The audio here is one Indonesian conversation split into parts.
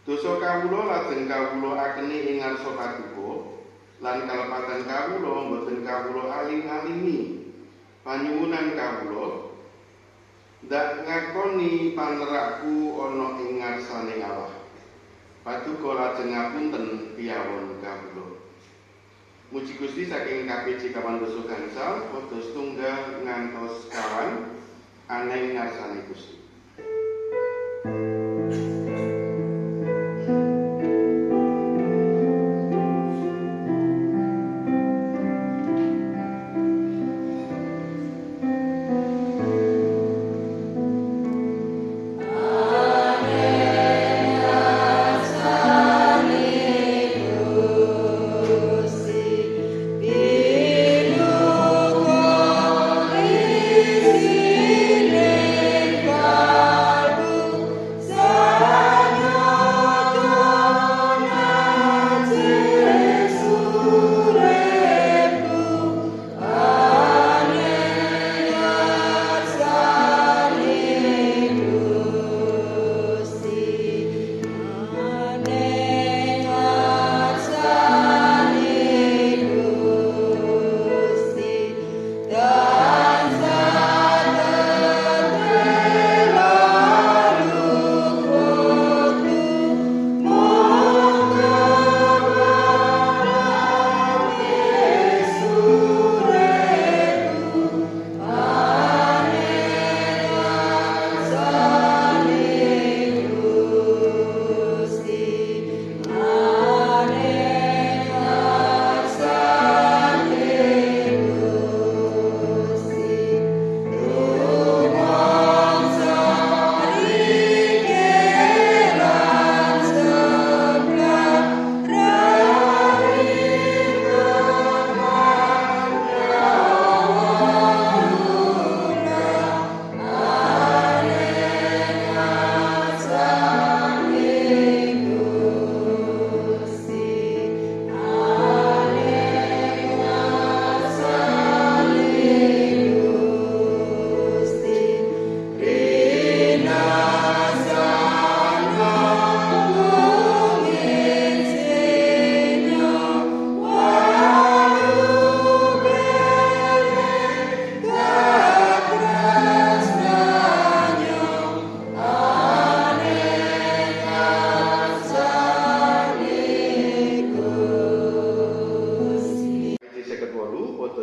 Dosa kawula lajeng kawula akeni ing ngarsa paduka, lan kalepatan kawula boten kawula aling-alingi. Panyuwunan kawula ndak ngakoni panerakku ana ing ngarsane Allah. Paduka lajeng ngapunten piyawon kawula. Muji Gusti saking KPJ Kawan Dosa Gangsal, padha setunggal ngantos kawan aneng ngarsane Gusti.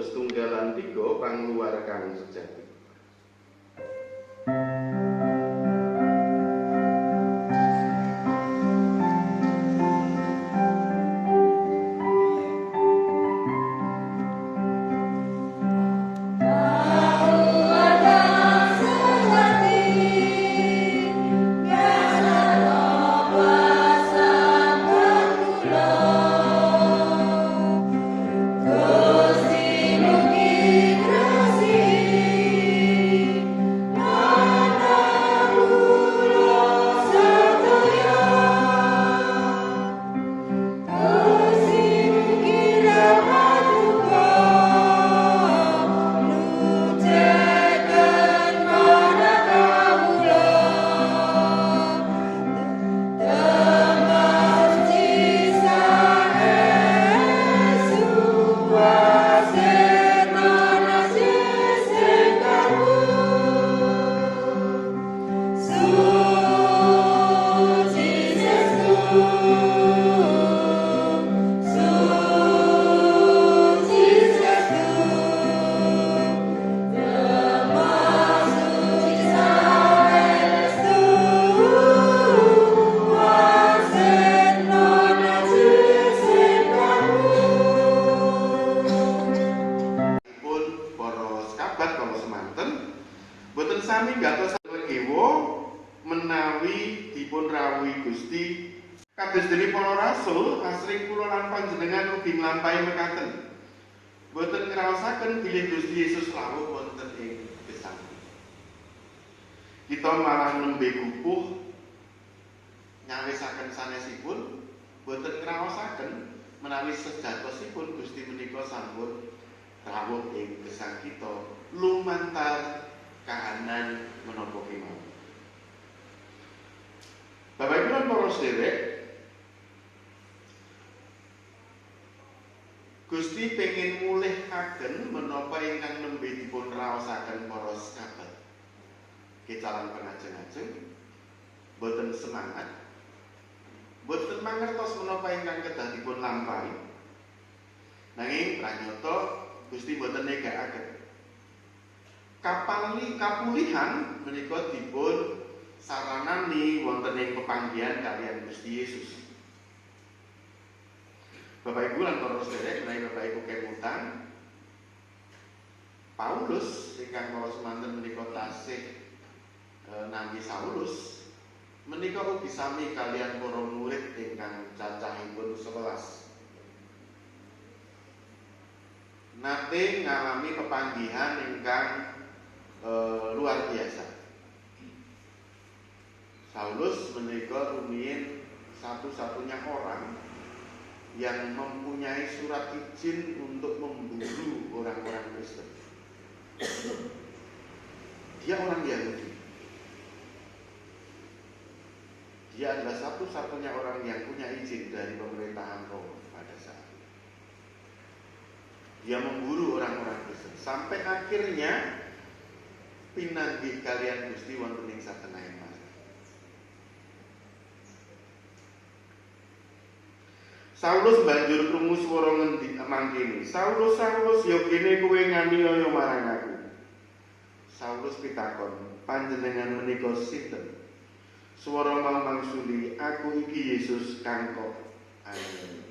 Setunggalan tiga pangluar kang sejati. Gusti mugi grasi semanten boten sami gatos legewa menawi dipun rawuhi Gusti kados dene para rasul asring kula lan panjenengan ugi nglampahi mekaten boten ngraosaken bilih Gusti Yesus rawuh wonten ing gesang kita malah nembe gupuh nyawisaken sanesipun boten ngraosaken menawi sejatosipun Gusti menika sampun rawuh ing gesang kita lumantar kahanan menapa kemawon. Bapak Ibu lan para sedherek, Gusti pengin mulihaken menapa ingkang nembe dipun raosaken para sahabat. Kecalan pengajeng-ajeng boten semangat, boten mangertos menapa ingkang kedah dipun lampahi. Nanging pranyata Gusti boten negakaken. Kapulihan menika dipun saranani wonten ing pepanggihan kaliyan Gusti Yesus. Bapak Ibu lan para sedherek menawi Bapak Ibu kemutan Paulus ingkang mawa semanten menika tasih nampi Saulus menika ugi sami kaliyan para murid ingkang cacahipun 11. Nate ngalami pepanggihan ingkang luar biasa. Saulus menika rumiyin satu-satunya orang yang mempunyai surat izin untuk memburu orang-orang Kristen. Dia orang Yahudi. Dia adalah satu-satunya orang yang punya izin dari pemerintahan Roma pada saat itu. Dia memburu orang-orang Kristen sampai akhirnya pinanggih kalian Gusti wonten ing satenahing masa. Saulus banjur krungu swara ngendi mangkene, "Saulus, Saulus, ya kene kowe nganiaya marang aku." Saulus pitakon, "Panjenengan menika sinten?" Swara mau mangsuli, "Aku iki Yesus kang kok aniaya."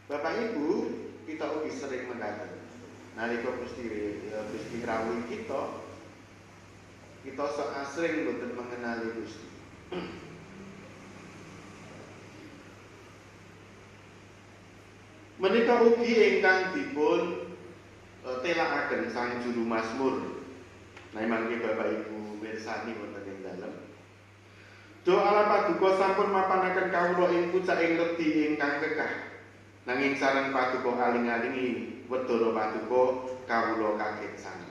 Bapak Ibu, kita ugi sering mengatakan nalika Gusti rawuh kita asring boten mengenali Gusti. Menika ugi ingkang dipun telakaken sang juru mazmur. Nah mangke Bapak Ibu mirsani wonten ing dalem. Doa ala paduka sampun mapanaken kawula ing pucaking redi ingkang kekah. Nanging sareng paduka aling-alingi wedara paduka kawula kaget sanget.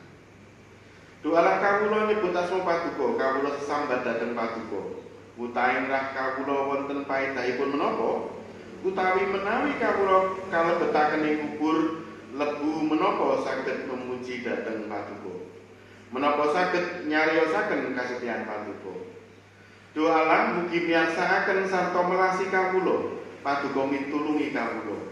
Doalah kawula nyebut asma paduka, kawula sesambat dhateng paduka. Utaing rah kawula wonten paedahipun menapa? Utawi menawi kawula kalebetaken ing kubur lebu menapa saged memuji dhateng paduka? Menapa saged nyariosaken kasetyan paduka? Doalah mugi miyarsakaken sarta melasi kawula, paduka mitulungi kawula.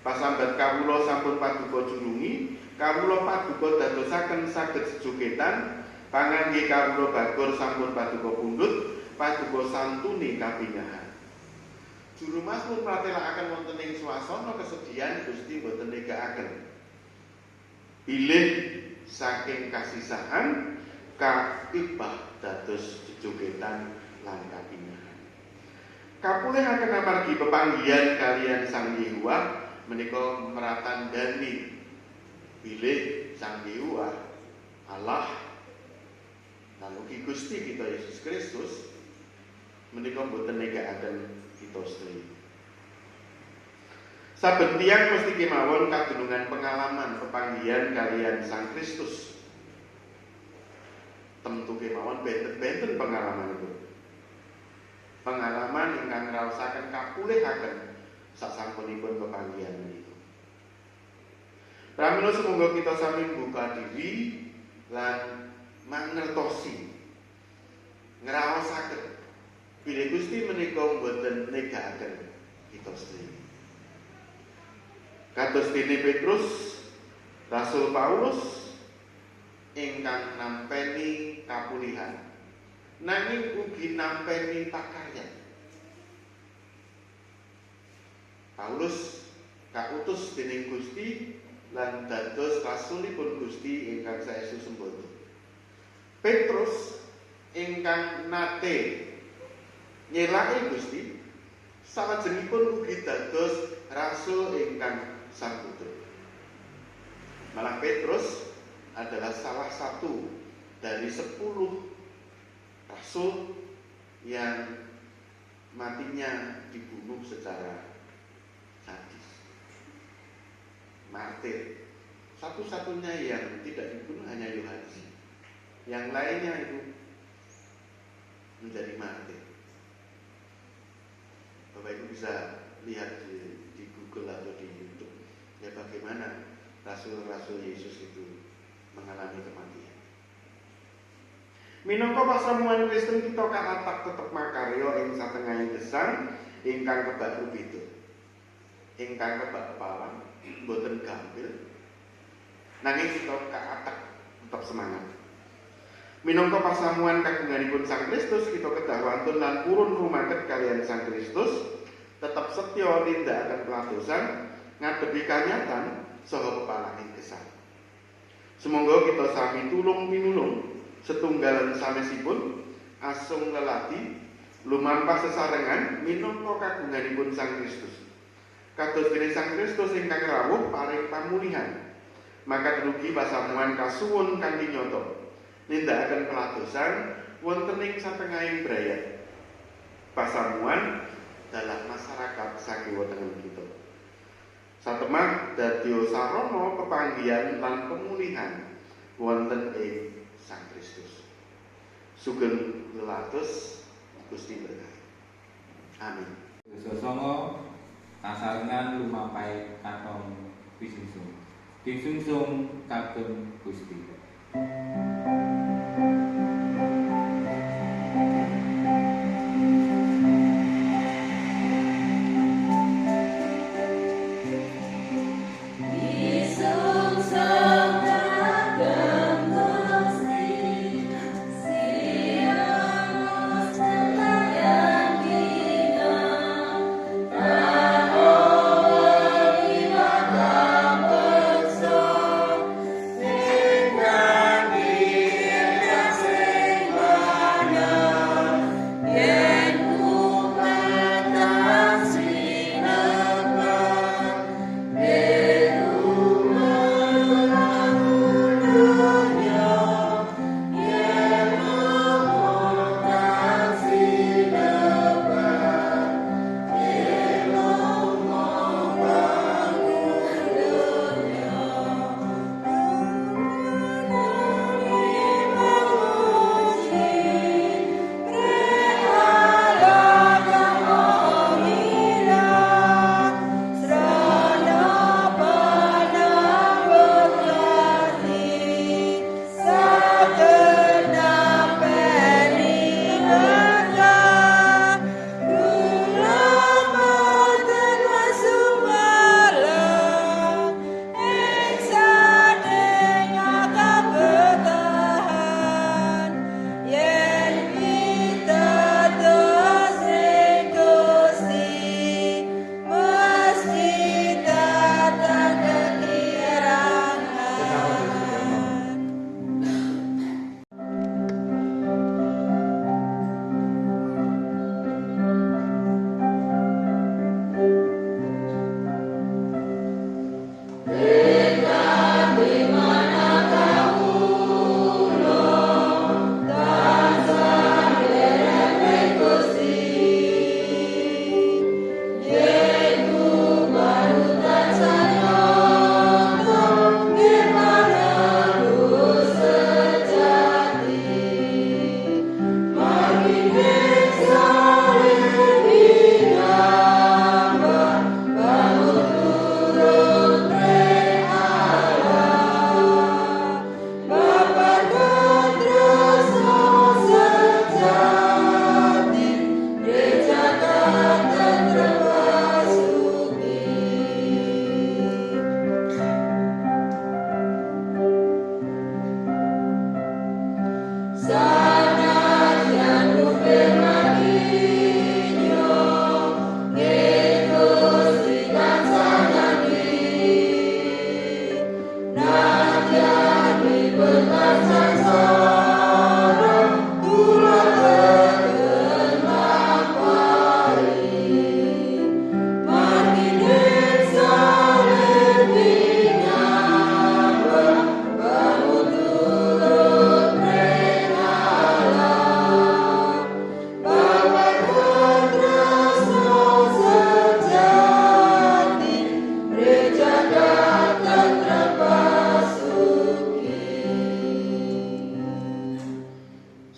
Pasambat kawula sampun paduka julungi, kawula paduka dadosaken saged sejogetan, pangangge kawula bagor sampun paduka pundhut, paduka santuni kabingahan. Juru mazmur pratelakaken wonten ing swasana kesedihan Gusti boten negakaken. Bilih saking kasisahan kaibah dados sejogetan lan kabingahan. Kapulihaken amargi pepanggihan kaliyan Sang Yehuwa menika meratandani bilih Sang Yehuwa Allah lan ugi Gusti kita Yesus Kristus menika boten negakaken kita sedaya. Saben tiyang mesti kemawon kadunungan pengalaman pepanggihan kaliyan Sang Kristus. Tentu kemawon benten-benten pengalaman itu. Pengalaman ingkang ngraosaken kapulihaken sasampunipun pepanggihan menika. Pramila semoga kita sami mbuka diri lan mangertosi ngraosaken bilih Gusti menika mboten negakaken kita sedaya. Kados dene Petrus, Rasul Paulus ingkang nampeni kapulihan, nanging ugi nampeni pakaryan. Paulus kautus dening Gusti lan dados rasulipun Gusti ingkang saestu sembodo. Petrus ingkang nate nyelaki Gusti salajengipun ugi dados rasul ingkang saputra. Malah Petrus adalah salah satu dari 10 rasul yang matinya dibunuh secara sadis, martir. Satu-satunya yang tidak dibunuh hanya Yohanes, yang lainnya itu menjadi martir. Bapak Ibu bisa lihat di Google atau di YouTube ya bagaimana rasul-rasul Yesus itu mengalami kematian. Minangka pasamuan Kristen kita kaatak tetep makarya ing satengahing gesang ingkang kebak rubeda. Ingkang kebak kepalang boten gampil. Nanging kita kaatak tetep semangat. Minangka pasamuan kagunganipun Sang Kristus kita kedah wantun lan purun rumaket kaliyan Sang Kristus tetep setya nindakaken peladosan ngadepi kanyatan saha pepalanging gesang. Sumangga kita sami tulung pinulung setunggalan sanesipun asung lelati lumampah sesarengan minangka kagunganipun Sang Kristus. Kados dene Sang Kristus ingkang rawuh paring pamulihan, maka terugi pasamuan kasuwun kanthi nyata nindakaken peladosan wonten ing satengahing brayat pasamuan dalam masyarakat sakiwa tengen kita. Satemah dadya sarana pepanggihan lan pemulihan wonten ing Sang Kristus. Sugeng lelatos Gusti berkahi. Amin. Sesongo kasarengan lumampah katon pisungsung. Pisungsung kagem Gusti.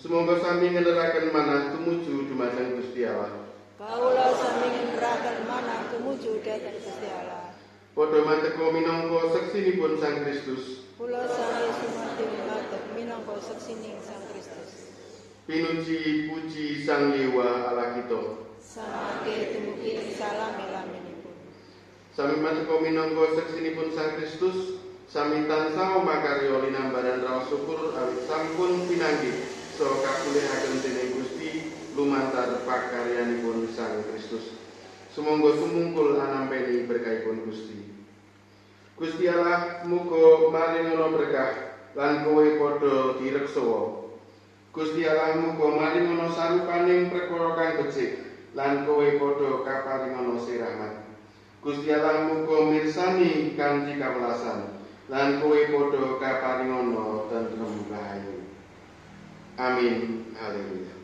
Sumangga sami ngendharaken manah tumuju dumateng Gusti Allah. Kawula sami ngendharaken manah tumuju dhateng Gusti Allah. Padha mateka minangka seksinipun Sang Kristus. Kula sami sumantri ngadeg minangka seksining Sang Kristus. Pinuji puji Sang Dewa Allah kita. Samangke dumugi salami-laminipun. Sami mateka minangka seksinipun Sang Kristus, sami tansah makarya linambaran raos syukur awit sampun pinanggih saha kapulihaken dening Gusti lumantar pakaryanipun Sang Kristus. Sumangga tumungkul anampeni berkahipun Gusti. Gusti Allah muga maringono berkah lan kowe padha direksawa. Gusti Allah muga maringono sarupaning perkara kang becik lan kowe padha kaparingono sirahmat. Gusti Allah muga mirsani kanthi kawelasan lan kowe padha kaparingono tentrem rahayu. Amin. Haleluya.